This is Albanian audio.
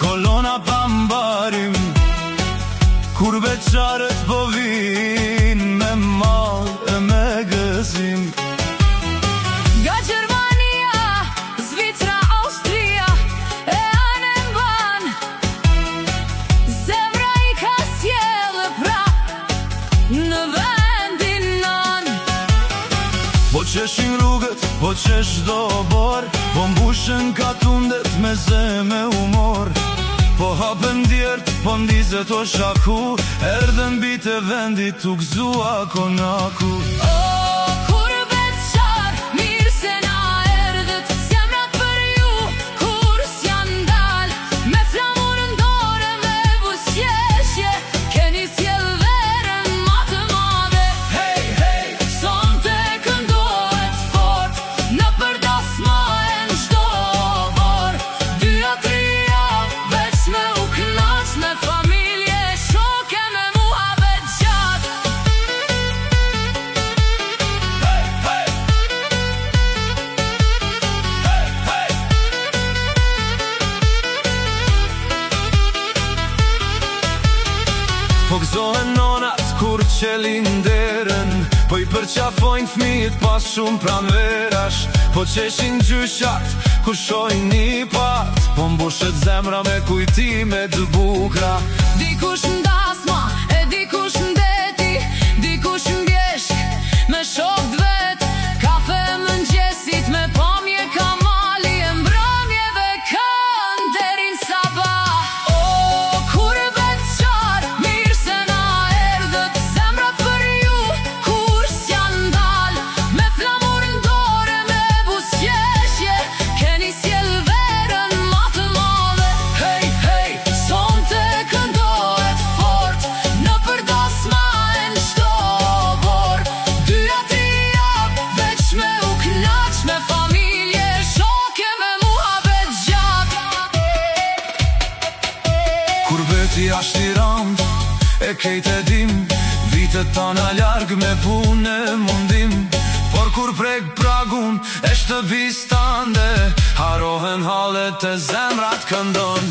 kolona pa mbarim, kur beqarët po vin me mall e me gëzim. Nga Gjermania, Zvicra, Austria e anë mban, zemra i ka sjellë prap në vendin nan. Po qeshin rrugët, po qesh do bor, po mbushen ka tundet me zë me humor. Po hapen djert, po ndizet o shaku, erdhen bite vendit tu gzua konaku. Kur beqar, mirë se na erdhët, zemrat për ju, kur s'jan dal, me flamurën dore, me buzëqeshje, keni sjell verën ma të madhe. Hey, hey, Sonte këndohet fort, në përdas ma e në çdo bor. 2-3 javë, veç me u knaq, me familje, shoke, me muhabet gjat. po gëzohen nonat kur qelin derën, po i përqafojnë fmijët pas shumë pranverash, po qeshin gjyshat kur shojnë një pat, po mbushet zemra me kujtime të bukra. Dikush ndasma, e dikush ndeti, dikush mbjeshk, me shok vet, kafe mëngjesit me pamje kamali, e mbrëmjeve kënd derin sabah. Kur beqar, mirë se na erdhët, zemrat për ju, kur s'jan dal, me flamurën dore, me buzëqeshje, keni sjell verën ma të madhe. Hey, hey, Sonte këndohet fort, në përdas ma e në çdo bor. 2-3 javë, veç me u knaq, me familje, shoke, me muhabet gjat. kur beti ashtë i rand, e kejt e dim, vitet tana larg me punë e mundim. Por kur prek pragun e shtëpis tande, harohen hallet e zemrat këndon.